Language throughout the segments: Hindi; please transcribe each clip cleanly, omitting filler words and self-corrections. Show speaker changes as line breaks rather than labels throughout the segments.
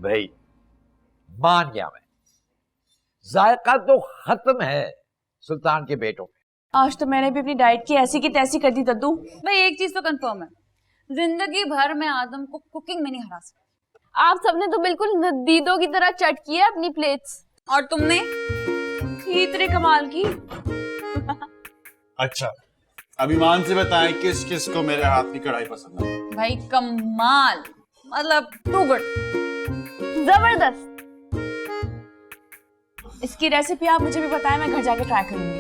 भाई, मान गया मैं। जायका तो खत्म है सुल्तान के बेटों में।
आज तो मैंने भी अपनी डाइट की ऐसी की तैसी कर दी दद्दू।
भाई एक चीज तो कंफर्म है, जिंदगी भर में आदम को कुकिंग में नहीं हरा सकती।
आप सबने तो बिल्कुल दीदों की तरह चट की है अपनी प्लेट्स।
और तुमने
इतने कमाल की।
अच्छा, अब ईमान से बताएं किस किस को मेरे हाथ की कढ़ाई पसंद है।
भाई कमाल, मतलब टू गुड,
जबरदस्त। इसकी रेसिपी आप मुझे भी बताएं, मैं घर जाके ट्राई करूंगी।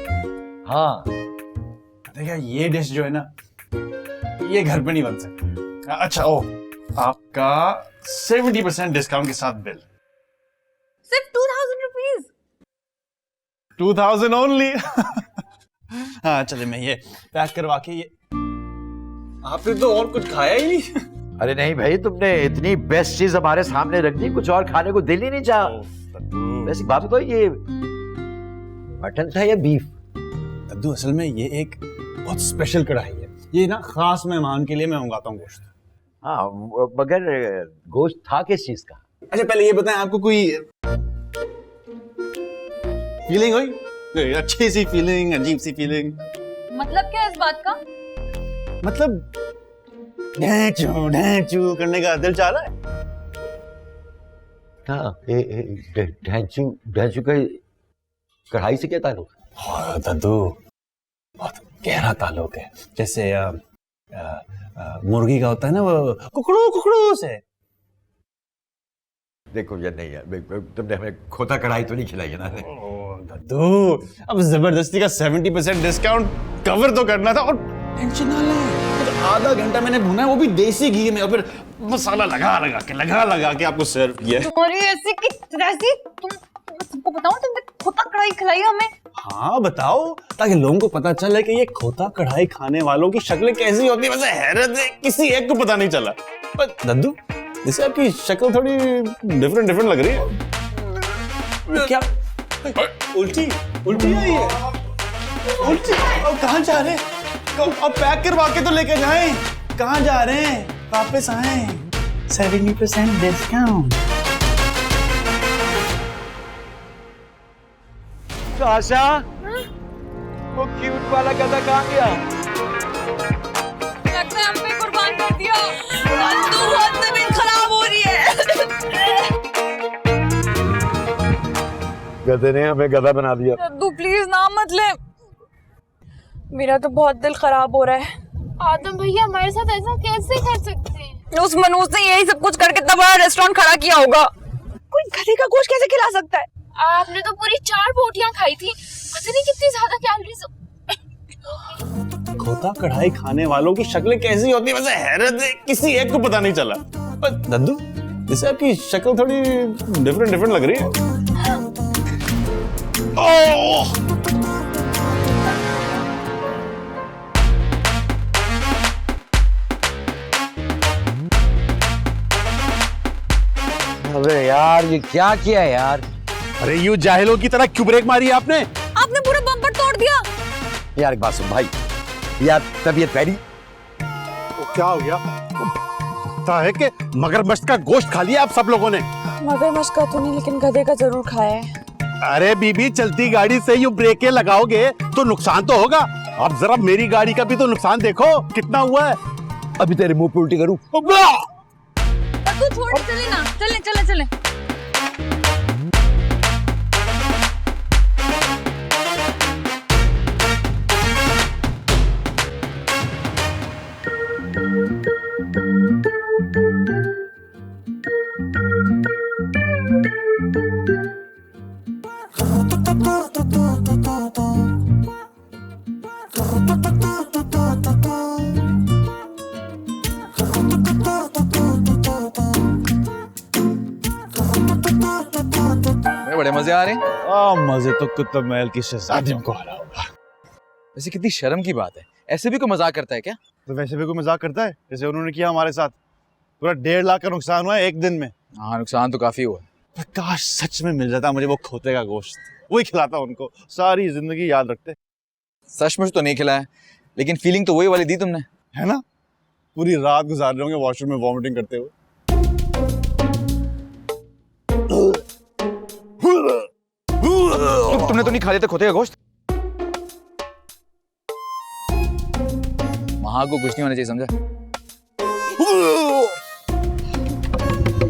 हाँ,
देखिए ये डिश जो है ना, ये घर पे नहीं बन सकती। अच्छा, ओ आपका 70% डिस्काउंट के साथ बिल।
सिर्फ 2000 रुपीज।
2000 ओनली। हाँ चले, मैं ये पैक करवा के, ये आपने तो और कुछ खाया ही नहीं।
अरे नहीं भाई, तुमने इतनी बेस्ट चीज हमारे सामने रख दी, कुछ और खाने को दिल ही नहीं चाहा। वैसे बात तो ये मटन था या बीफ?
दद्दू, असल में ये एक बहुत स्पेशल कढ़ाई है, ये ना खास मेहमान के लिए मैं मंगाता हूँ गोश्त।
हाँ, मगर गोश्त था किस चीज का?
अच्छा पहले ये बताएं, आपको कोई फीलिंग हुई? कोई अच्छी सी फीलिंग, अजीब सी फीलिंग?
मतलब क्या इस बात का?
मतलब ढैंचू करने का दिल चाह रहा है?
हाँ, ढैंचू का कढ़ाई से क्या ताल्लुक?
हाँ दद्दू, बहुत गहरा ताल्लुक है। जैसे मुर्गी का होता है ना, वो कुकड़ू कुकड़ू से।
देखो यार, नहीं यार, तुमने हमें खोता कढ़ाई तो नहीं खिलाई है ना?
दद्दू, अब जबरदस्ती का 70% डिस्काउंट कवर तो करना था। और टेंशन ना लें, तो आधा घंटा मैंने भुना है, वो भी देसी घी में, और फिर मसाला लगा के आपको सर्व किया।
तुम्हारी ऐसी की तैसी, तुम सबको बताओ तुमने खोता कढ़ाई खिलाई हमें।
हाँ बताओ, ताकि लोगों को पता चले कि ये खोता कढ़ाई खाने वालों की शक्लें कैसी होती है। वैसे हैरत है, किसी एक को पता नहीं चला। पर दद्दू, जैसे आपकी शक्ल थोड़ी डिफरेंट लग रही है। क्या उल्टी आई है? उल्टी? अब कहाँ जा रहे हैं? अब पैक करवा के तो लेके जाएं। कहाँ जा रहे हैं? वापस आए। 70% डिस्काउंट।
आशा, वो क्यूट वाला गधा कहाँ गया?
लगता है हम पे कुर्बान कर दिया। बहुत तबीयत खराब हो रही है।
गधे ने हमें गधा बना दिया।
दद्दू प्लीज नाम मत ले।
मेरा तो बहुत दिल खराब हो रहा है। आदम भैया हमारे साथ ऐसा कैसे कर सकते हैं?
उस मनूज ने यही सब कुछ करके इतना बड़ा रेस्टोरेंट खड़ा किया होगा।
कोई गधे का गोश्त कैसे खिला सकता है? आपने तो पूरी 4 बोटियां खाई थी, पता नहीं कितनी ज्यादा कैलोरीज।
खोता कढ़ाई खाने वालों की शक्लें कैसी होती है। वैसे हैरत है, किसी एक को पता नहीं चला। पर दद्दू, जैसे आपकी शक्ल थोड़ी डिफरेंट लग रही है। ओह!
अबे यार, ये क्या किया यार?
अरे यूं जाहिलों की तरह क्यों ब्रेक मारी आपने?
आपने पूरा बम्पर तोड़ दिया।
यार एक बात सुन भाई, यार तबीयत पैरी।
क्या हो गया? पता है कि मगरमच्छ का गोश्त खा लिया आप सब लोगों ने?
मगरमच्छ का तो नहीं, लेकिन गधे का जरूर खाया है।
अरे बीबी, चलती गाड़ी से यूं ब्रेकें लगाओगे तो नुकसान तो होगा। अब जरा मेरी गाड़ी का भी तो नुकसान देखो कितना हुआ है।
अभी तेरे मुंह पे उल्टी करूं?
तू छोड़, चले ना, चले।
बड़े मजे आ रहे हैं।
मजे तो कुतुब महल की शहजादियों को हरा होगा।
वैसे कितनी शर्म की बात है, ऐसे भी कोई मजाक करता है क्या?
तो वैसे भी कोई मजाक करता है, जैसे उन्होंने किया हमारे साथ। पूरा 1.5 लाख का नुकसान हुआ है एक दिन में।
हाँ, नुकसान तो काफी हुआ।
काश सच में मिल जाता मुझे वो खोते का गोश्त, वही खिलाता उनको, सारी जिंदगी याद रखते।
सचमुच तो नहीं खिलाया, लेकिन फीलिंग तो वही वाली दी तुमने,
है ना? पूरी रात गुजार रहे होंगे वॉशरूम में वॉमिटिंग करते हुए।
तुमने तो नहीं खा लिया था खोते का गोश्त? महा को कुछ नहीं होना चाहिए, समझा?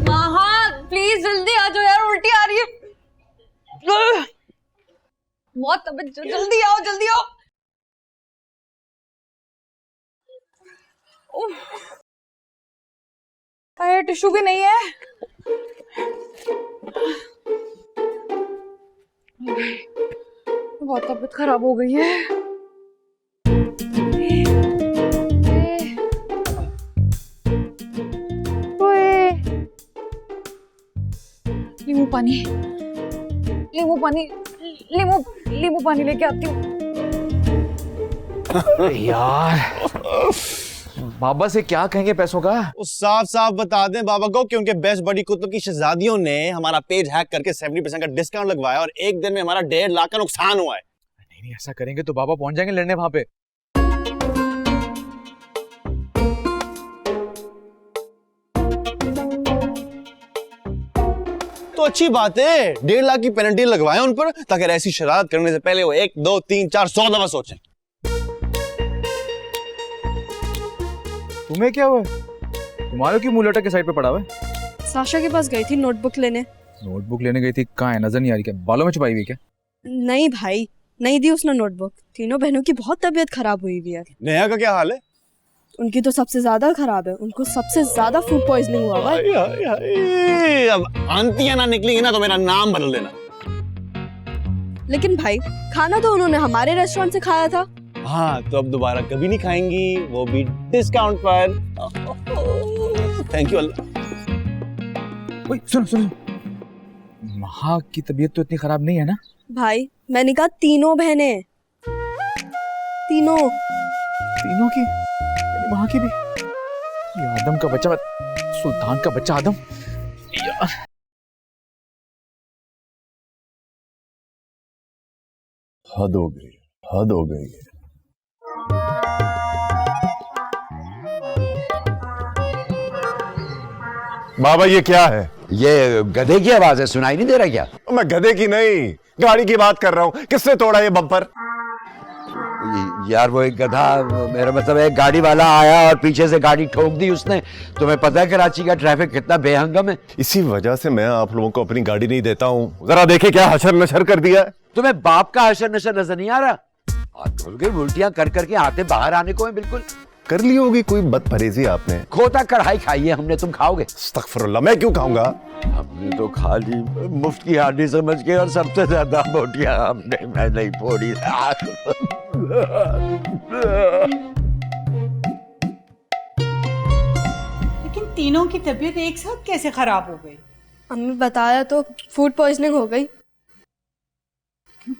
महा प्लीज जल्दी आ जाओ यार, उल्टी आ रही है। बहुत तबीयत, जल्दी आओ जल्दी आओ। अरे टिश्यू भी नहीं है। बहुत तबीयत खराब हो गई है। नींबू पानी, नींबू पानी, नींबू पानी लेके आती हूँ।
यार बाबा से क्या कहेंगे पैसों का?
साफ साफ बता दें बाबा को कि उनके बेस्ट बड़ी कुतुब की शहजादियों ने हमारा पेज हैक करके 70% का डिस्काउंट लगवाया और एक दिन में हमारा 1.5 लाख का नुकसान हुआ है।
नहीं ऐसा करेंगे तो बाबा पहुंच जाएंगे लड़ने वहां पे।
तो अच्छी बात है, 1.5 लाख की पेनल्टी लगवाएं उन पर, ताकि ऐसी शरारत करने से पहले वो 1, 2, 3, 4, 100 दफा सोचें।
तुम्हें क्या हुआ? तुम्हारे क्यों मुंह लटक के साइड पे पड़ा हुआ है?
साशा के पास गई थी नोटबुक लेने।
नोटबुक लेने गई थी, कहाँ है? नजर नहीं आ रही क्या? बालों में छुपाई हुई क्या?
नहीं भाई, नहीं दी उसने नोटबुक। तीनों बहनों की बहुत तबीयत खराब हुई हुई है।
नेहा का क्या हाल है?
उनकी तो सबसे ज्यादा खराब है, उनको सबसे ज्यादा फूड पॉइजनिंग हुआ हुआ है।
हाय, हाय, अब आंटियां ना निकलेंगी ना तो मेरा नाम बदल देना।
लेकिन भाई खाना तो उन्होंने हमारे रेस्टोरेंट से खाया था।
हाँ, तो अब दोबारा कभी नहीं खाएंगी, वो भी डिस्काउंट पर। थैंक यू अल्लाह।
सुनो महा की तबीयत तो इतनी खराब नहीं है ना?
भाई मैंने कहा तीनों बहनें, तीनों
की, महा की भी। ये आदम का बच्चा, सुल्तान का बच्चा आदम। यार
हद हो गई, हद हो गई।
बाबा ये क्या है?
ये गधे की आवाज है, सुनाई नहीं दे रहा क्या?
मैं गधे की नहीं, गाड़ी की बात कर रहा हूं। किसने तोड़ा ये बम्पर?
यार वो एक गधा, मेरा मतलब है गाड़ी वाला आया और पीछे से गाड़ी ठोक दी उसने। तुम्हें पता है कराची का ट्रैफिक कितना बेहंगम है?
इसी वजह से मैं आप लोगों को अपनी गाड़ी नहीं देता हूं। जरा देखे क्या हशर नशर कर दिया है।
तुम्हें बाप का हशर नशर नजर नहीं आ रहा? उल्टियां कर करके आते बाहर आने को है बिल्कुल।
कर ली होगी कोई बदपरहेजी आपने।
खोता कढ़ाई खाई है हमने, तुम खाओगे?
अस्तगफिरुल्लाह, मैं क्यों खाऊंगा?
हमने तो खा ली मुफ्त की हांडी समझ के, और सबसे ज्यादा बोटियां हमने, मैं नहीं फोड़ी।
लेकिन तीनों की तबीयत एक साथ कैसे खराब हो गई?
अम्मी बताया तो फूड पॉइजनिंग हो गई।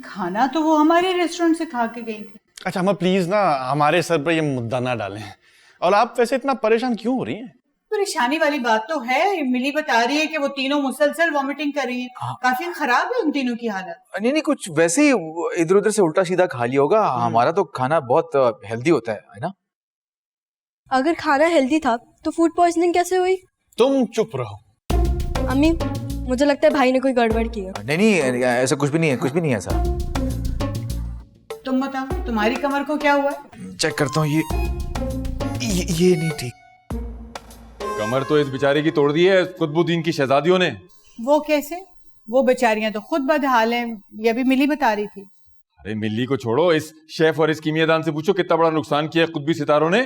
खाना तो वो हमारे रेस्टोरेंट से खा के गई थी।
अच्छा अम्मा प्लीज ना हमारे सर पर ये मुद्दा ना डालें। और आप वैसे इतना परेशान क्यों हो रही हैं?
परेशानी वाली बात तो है, मिली बता रही है कि वो तीनों मुसलसल वॉमिटिंग कर रही हैं। काफी खराब है उन तीनों की हालत।
नहीं कुछ वैसे ही इधर उधर से उल्टा सीधा खा लिया होगा। हमारा तो खाना बहुत हेल्दी होता है ना?
अगर खाना हेल्दी था तो फूड पॉइजनिंग कैसे हुई?
तुम चुप रहो।
अम्मी मुझे लगता है भाई ने कोई गड़बड़ की है।
नहीं ऐसा कुछ भी नहीं है, कुछ भी नहीं है ऐसा।
तुम बताओ तुम्हारी कमर को क्या हुआ?
चेक करता हूँ। ये नहीं ठीक।
कमर तो इस बेचारे की तोड़ दी है कुतुबुद्दीन की शहजादियों ने।
वो कैसे? वो बेचारियां तो खुद बदहाल हैं, ये भी मिली बता रही थी।
अरे मिल्ली को छोड़ो, इस शेफ और इस कीमियादान से पूछो कितना बड़ा नुकसान किया कुतुबी सितारों ने।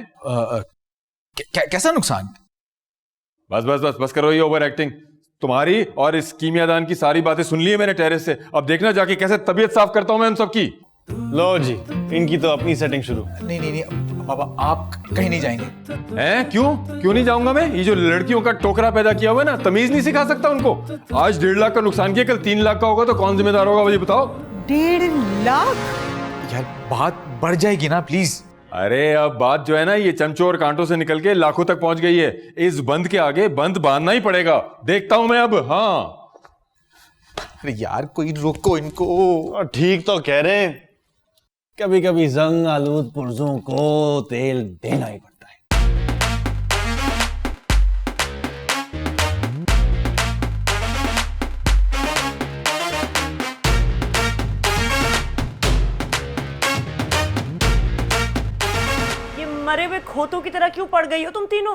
कैसा नुकसान?
बस करो ये ओवर एक्टिंग। तुम्हारी और इस कीमियादान की सारी बातें सुन ली है मैंने टेरेस से। अब देखना जाके कैसे तबीयत साफ करता हूं मैं उन सबकी।
लो जी, इनकी तो अपनी सेटिंग शुरू।
नहीं बाबा आप कहीं नहीं जाएंगे।
हैं? क्यों नहीं जाऊंगा मैं? ये जो लड़कियों का टोकरा पैदा किया हुआ है ना, तमीज नहीं सिखा सकता उनको। आज 1.5 लाख का नुकसान किया, कल 3 लाख का होगा तो कौन जिम्मेदार होगा मुझे बताओ?
1.5 लाख?
यार बात बढ़ जाएगी ना प्लीज।
अरे अब बात जो है ना, ये चमचों और कांटों से निकल के लाखों तक पहुंच गई है। इस बंद के आगे बंद बांधना ही पड़ेगा। देखता हूं मैं अब। हाँ
अरे यार कोई रोको इनको।
ठीक तो कह रहे हैं, कभी कभी जंग आलूद पुर्जों को तेल देना ही पड़ता है।
खोतों की तरह क्यों पड़ गई हो तुम तीनों?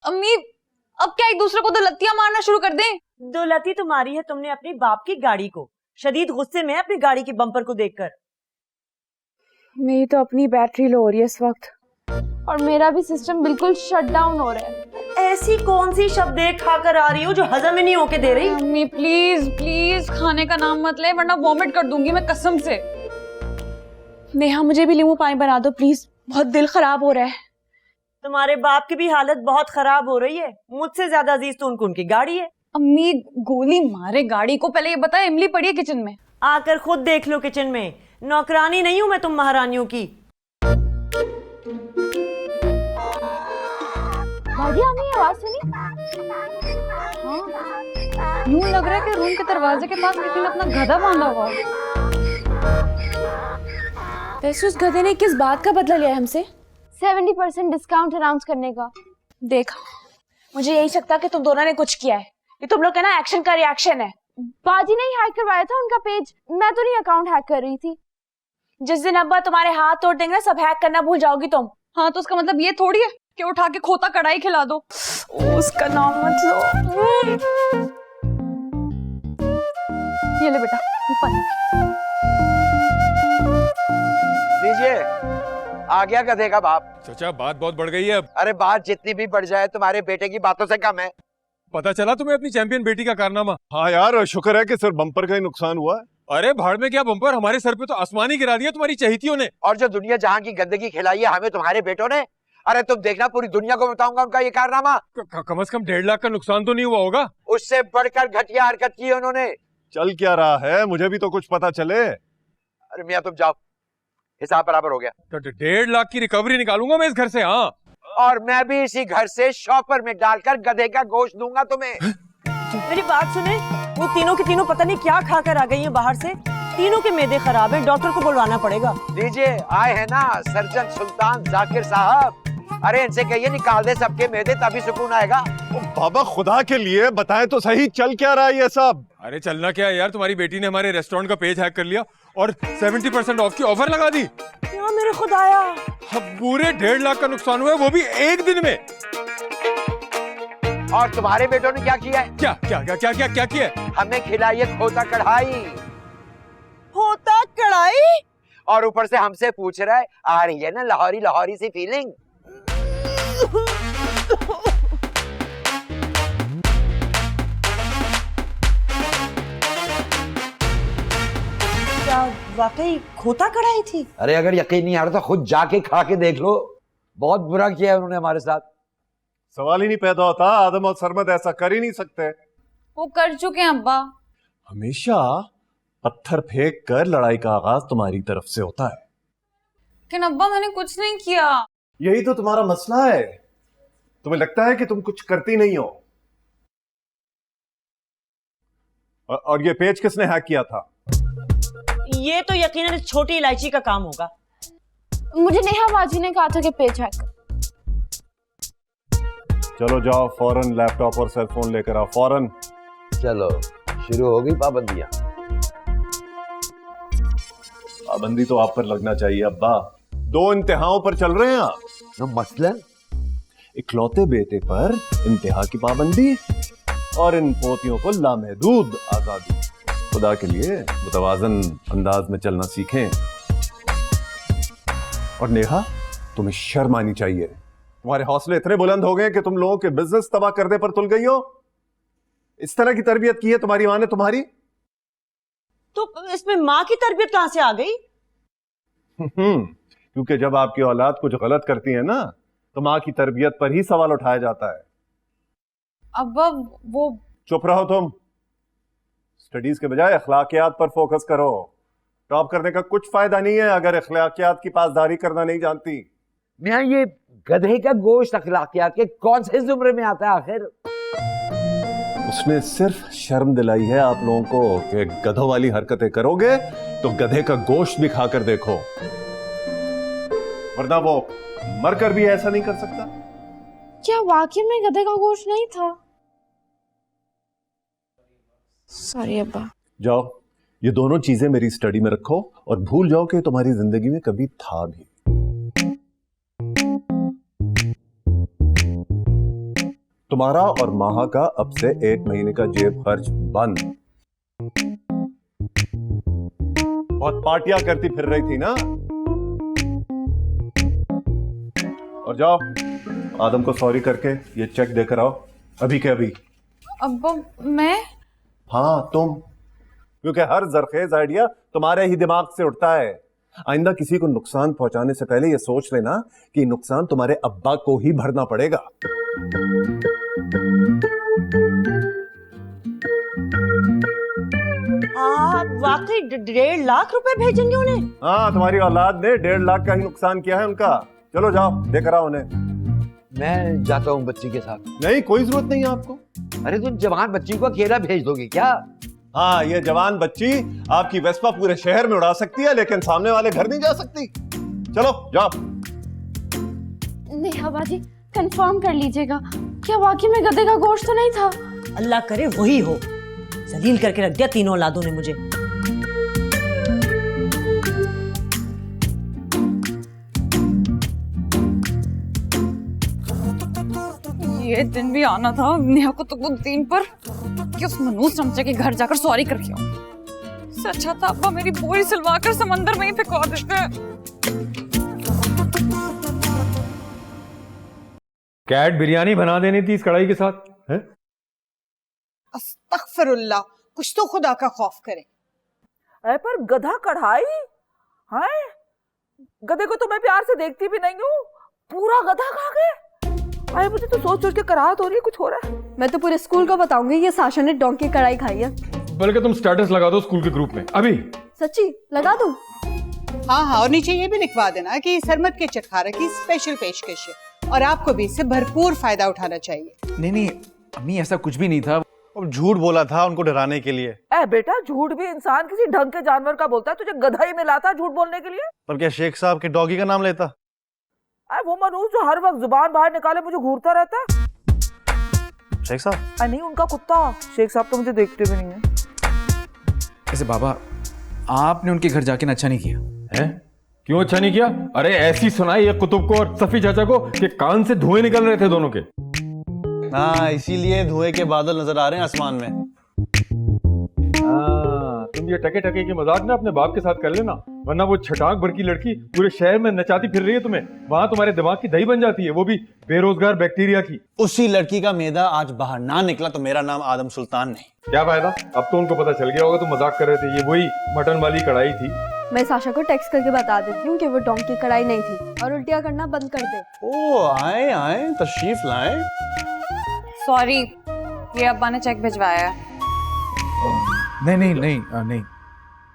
अम्मी अब क्या एक दूसरे को तो लत्तियां मारना शुरू कर दें?
दो लती तो मारी है तुमने अपनी बाप की गाड़ी को, शदीद गुस्से में है अपनी गाड़ी के बम्पर को देखकर।
मेरी तो अपनी बैटरी लो हो रही है इस वक्त, और मेरा भी सिस्टम बिल्कुल शट डाउन हो रहा है।
ऐसी कौन सी शब्द खाकर आ रही हो जो हजम ही नहीं होके दे रही?
अम्मी प्लीज प्लीज खाने का नाम मत ले, वरना वॉमिट कर दूंगी मैं कसम से।
नेहा मुझे भी नींबू पानी बना दो प्लीज, बहुत दिल खराब हो रहा है।
तुम्हारे बाप की भी हालत बहुत खराब हो रही है, मुझसे ज्यादा अजीज तो उनकी गाड़ी है।
अम्मी गोली मारे गाड़ी को, पहले ये बता इमली पड़ी है किचन में?
आकर खुद देख लो किचन में, नौकरानी नहीं हूं मैं तुम महारानियों की।
भाभी आपने ये आवाज सुनी?
हाँ यूं लग रहा है कि रूम के दरवाजे के पास किसी ने अपना गधा बांधा हुआ है।
वैसे उस गधे ने किस बात का बदला लिया है हमसे? 70% डिस्काउंट अनाउंस करने का। देख मुझे यही लगता कि तुम दोनों ने कुछ किया है, ये तुम लोग का ना एक्शन का रिएक्शन है। बाजी ने ही हैक करवाया था उनका पेज, मैं तो नहीं अकाउंट हैक कर रही थी। जिस दिन अब्बा तुम्हारे हाथ तोड़ देंगे सब हैक करना भूल जाओगी तुम।
हाँ तो उसका मतलब ये थोड़ी है कि उठा के खोता कढ़ाई खिला दो।
उसका नाम मत लो।
ये ले बेटा ये पानी।
लीजिए, आ गया गधे का बाप।
चाचा बात बहुत बढ़ गई है अब।
अरे बात जितनी भी बढ़ जाए तुम्हारे बेटे की बातों से कम है।
पता चला तुम्हें अपनी चैंपियन बेटी का कारनामा?
हाँ यार, शुक्र है कि सिर्फ बम्पर का ही नुकसान हुआ है।
अरे भाड़ में क्या बम्पर, हमारे सर पे तो आसमानी गिरा दिया तुम्हारी चहेतियों ने।
और जो दुनिया जहां की गंदगी खिलाई है हमें तुम्हारे बेटों ने। अरे तुम देखना, पूरी दुनिया को बताऊंगा उनका ये कारनामा।
कम से कम 1.5 लाख का नुकसान तो नहीं हुआ होगा?
उससे बढ़कर घटिया हरकत की है उन्होंने।
चल क्या रहा है, मुझे भी तो कुछ पता चले।
अरे मियां तुम जाओ, हिसाब बराबर हो गया।
तो 1.5 लाख की रिकवरी निकालूंगा मैं इस घर से। हाँ
और मैं भी इसी घर से शॉपर में डालकर गधे का गोश्त दूंगा तुम्हें।
मेरी बात सुने, वो तीनों की तीनों पता नहीं क्या खाकर आ गई हैं बाहर से। तीनों के मैदे खराब हैं, डॉक्टर को बुलवाना पड़ेगा।
लीजिए, आए हैं ना सर्जन सुल्तान जाकिर साहब। अरे इनसे कहिए निकाल दे सबके मैदे, तभी सुकून आएगा।
बाबा खुदा के लिए बताएं तो सही, चल क्या रहा है ये सब?
अरे चलना क्या है यार, तुम्हारी बेटी ने हमारे रेस्टोरेंट का पेज हैक कर लिया और 70% ऑफ की ऑफर लगा दी।
क्या मेरे खुदाया,
अब पूरे 1.5 लाख का नुकसान हुआ है, वो भी एक दिन में।
और तुम्हारे बेटों ने क्या किया है?
क्या क्या क्या क्या क्या क्या किया है?
हमें खिलाई है खोता कढ़ाई।
होता कढ़ाई?
और ऊपर से हमसे पूछ रहा है, आ रही है ना लाहौरी लाहौरी सी फीलिंग?
क्या वाकई खोता कढ़ाई थी?
अरे अगर यकीन नहीं आ रहा तो खुद जाके खा के देख लो। बहुत बुरा किया है उन्होंने हमारे साथ।
सवाल ही नहीं पैदा होता, आदम और सरमद ऐसा कर ही नहीं सकते।
वो कर चुके हैं अब्बा।
हमेशा पत्थर फेंक कर लड़ाई का आगाज तुम्हारी तरफ से होता है।
लेकिन अब्बा मैंने कुछ नहीं किया।
यही तो तुम्हारा मसला है, तुम्हें लगता है कि तुम कुछ करती नहीं हो। और ये पेज किसने हैक किया था?
ये तो यकीनन छोटी इलायची का काम होगा।
मुझे नेहा बाजी ने कहा था कि पेज हैक।
चलो जाओ फौरन लैपटॉप और सेल फोन लेकर आओ, फौरन।
चलो शुरू हो गई पाबंदियां।
पाबंदी तो आप पर लगना चाहिए अब्बा, 2 इंतहाओं पर चल रहे हैं आप।
न मसलन
इकलौते बेटे पर इंतहा की पाबंदी और इन पोतियों को लामहदूद आजादी। खुदा के लिए मुतवाजन अंदाज में चलना सीखें। और नेहा, तुम्हें शर्म आनी चाहिए। तुम्हारे हौसले इतने बुलंद हो गए कि तुम लोगों के बिजनेस तबाह करने पर तुल गई हो। इस तरह की तरबियत की है तुम्हारी माँ ने तुम्हारी।
तो इसमें माँ की तरबियत कहां से आ गई?
क्योंकि जब आपकी औलाद कुछ गलत करती है ना, तो माँ की तरबियत पर ही सवाल उठाया जाता है।
अब्बा वो
चुप रहो तुम। स्टडीज के बजाय अखलाकियात पर फोकस करो। टॉप करने का कुछ फायदा नहीं है अगर अखलाकियात की पासदारी करना नहीं जानती।
मियां ये गधे का गोश्त अखलाकियात के कौन से जुमरे में आता है आखिर?
उसने सिर्फ शर्म दिलाई है आप लोगों को कि गधों वाली हरकतें करोगे तो गधे का गोश्त भी खाकर देखो, वरना वो मरकर भी ऐसा नहीं कर सकता।
क्या वाकई में गधे का गोश्त नहीं था? सॉरी अब्बा।
जाओ ये दोनों चीजें मेरी स्टडी में रखो और भूल जाओ कि तुम्हारी जिंदगी में कभी था भी। तुम्हारा और माहा का अब से 1 महीने का जेब खर्च बंद। बहुत पार्टियां करती फिर रही थी ना। और जाओ आदम को सॉरी करके ये चेक देकर आओ अभी के अभी।
अब्बा मैं?
हाँ तुम, क्योंकि हर जरखेज आइडिया तुम्हारे ही दिमाग से उठता है। आइंदा किसी को नुकसान पहुंचाने से पहले ये सोच लेना कि नुकसान तुम्हारे अब्बा को ही भरना पड़ेगा।
वाकई 1.5 लाख रुपए भेजेंगे उन्हें?
हाँ, तुम्हारी औलाद ने 1.5 लाख का ही नुकसान किया है उनका। चलो जाओ देकर आओ उन्हें।
मैं जाता हूँ बच्ची के साथ।
नहीं, कोई जरूरत नहीं है आपको।
अरे तुम जवान बच्ची को अकेला भेज दोगे क्या?
हाँ, ये जवान बच्ची आपकी वेस्पा पूरे शहर में उड़ा सकती है, लेकिन सामने वाले घर नहीं जा सकती। चलो जाओ।
नेहा बाजी, कंफर्म कर लीजिएगा, क्या वाकई में गधे का गोश्त तो नहीं था?
अल्लाह करे वही हो। जलील करके रख दिया तीनों औलादों ने मुझे।
ये दिन भी आना था नेहा को तो दिन पर कि उस मनूस चमचे के घर जाकर सॉरी करके आओ। इससे अच्छा था अब्बा मेरी बोरी सिलवा कर समंदर में ही फेंकवा देते।
कैट बिरयानी बना देनी थी इस कढ़ाई के साथ है?
अस्तगफिरुल्लाह, कुछ तो खुदा का खौफ करे।
अरे पर गधा कढ़ाई है? गधे को तो मैं प्यार से देखती भी नहीं हूँ, पूरा गधा खा गए। अरे मुझे तो सोच सोच के कराहत हो रही है, कुछ हो रहा है।
मैं तो पूरे स्कूल को बताऊंगी ये साशा ने डोंकी कढ़ाई खाई है।
बल्कि तुम स्टेटस लगा दो स्कूल के ग्रुप में अभी।
सच्ची लगा दूं?
हाँ, और नीचे ये भी लिखवा देना कि सरमत के चटखारे की स्पेशल पेशकश है और आपको भी इससे भरपूर फायदा उठाना चाहिए।
नहीं नहीं अम्मी, ऐसा कुछ भी नहीं था।
और झूठ बोला था उनको डराने के लिए।
ए बेटा, झूठ भी इंसान किसी ढंग के जानवर का बोलता है, तुझे गधा ही मिला था झूठ बोलने के लिए?
पर क्या शेख साहब के डॉगी का नाम लेता?
वो मनूस जो हर वक्त जुबान बाहर निकाले मुझे घूरता रहता है।
शेख साहब?
नहीं, उनका कुत्ता। शेख साहब तो मुझे देखते भी नहीं है।
ऐसे बाबा, आपने उनके घर जाके अच्छा नहीं किया
है? क्यों अच्छा नहीं किया? अरे ऐसी सुनाई है कुतुब को और सफी चाचा को कि कान से धुएं निकल रहे थे दोनों के।
हाँ, इसीलिए धुएं के बादल नजर आ रहे हैं आसमान में।
तुम ये टके टके के मजाक ना अपने बाप के साथ कर लेना, वरना वो छटाक भर की लड़की पूरे शहर में नचाती फिर रही है तुम्हें। वहां तुम्हारे दिमाग की दही बन जाती है, वो भी बेरोजगार बैक्टीरिया की।
उसी लड़की का मैदा आज बाहर ना निकला तो मेरा नाम आदम सुल्तान नहीं।
क्या फायदा, अब तो उनको पता चल गया होगा तुम मजाक कर रहे थे। ये वही मटन वाली कढ़ाई थी।
मैं साशा को टेक्स्ट करके बता देती हूँ कि वो डोंकी कढ़ाई नहीं थी और उल्टियाँ करना बंद कर दे।
ओ आए आए, तशरीफ लाए।
सॉरी, ये अब्बा ने चेक भिजवाया है।
नहीं नहीं नहीं नहीं,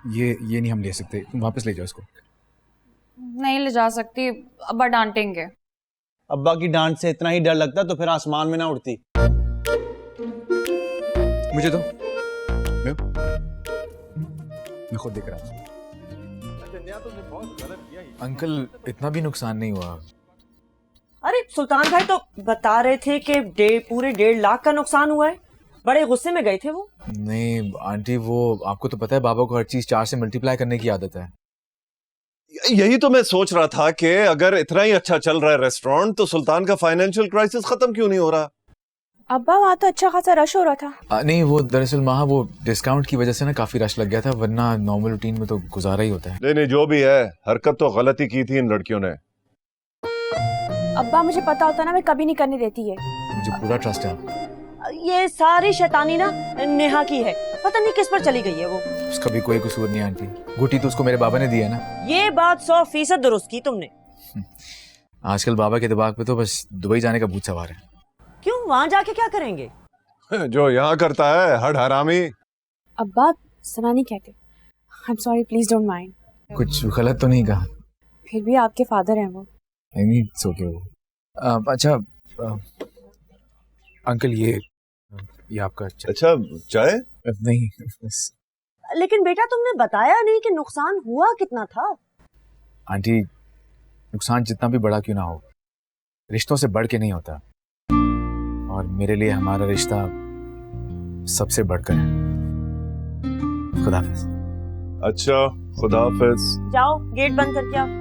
ये नहीं हम ले सकते, तुम वापस ले जाओ इसको।
नहीं ले जा सकती, अब्बा डांटेंगे।
अब्बा की डांट से इतना ही डर लगता तो फिर आसमान में ना उड़ती।
मुझे दो, मैं खुद देख रहा हूँ। अंकल, इतना भी नुकसान नहीं हुआ।
अरे सुल्तान भाई तो बता रहे थे कि पूरे 1.5 लाख का नुकसान हुआ है। बड़े गुस्से में गए थे वो।
नहीं आंटी, वो आपको तो पता है बाबा को हर चीज 4 से मल्टीप्लाई करने की आदत है।
यही तो मैं सोच रहा था कि अगर इतना ही अच्छा चल रहा है रेस्टोरेंट तो सुल्तान का फाइनेंशियल क्राइसिस खत्म क्यों नहीं हो रहा?
अब्बा वहाँ तो अच्छा खासा रश हो रहा था।
नहीं, वो दरअसल माँ वो डिस्काउंट की वजह से ना काफी रश लग गया था, वरना नॉर्मल रूटीन में तो गुजारा ही होता है।
नहीं, जो भी है, हरकत तो गलती की थी इन लड़कियों ने।
अब्बा मुझे पता होता ना मैं कभी नहीं करने देती है।
मुझे पूरा ट्रस्ट है।
ये सारी शैतानी ना नेहा की है, पता नहीं किस पर चली गई है वो।
उसका भी कोई कसूर नहीं आंटी, गुटी तो उसको मेरे बाबा ने दी है ना।
ये बात 100% दुरुस्त की तुमने।
आजकल बाबा के दिमाग पे तो बस दुबई जाने का भूत सवार है।
क्यों, वहां जाके क्या करेंगे?
जो यहाँ करता है हड हरामी।
अब्बा सना नहीं कहते। I am sorry, please don't mind.
कुछ गलत तो नहीं कहा?
फिर भी आपके फादर हैं वो।
नहीं, इट्स ओके वो। अच्छा अंकल, ये आपका
अच्छा चाय?
नहीं बस।
लेकिन बेटा तुमने बताया नहीं कि नुकसान हुआ कितना था।
आंटी, नुकसान जितना भी बड़ा क्यों ना हो, रिश्तों से बढ़ के नहीं होता, और मेरे लिए हमारा रिश्ता सबसे बढ़कर है। खुदा हाफिज।
अच्छा, खुदा हाफिज।
जाओ गेट बंद करके आओ।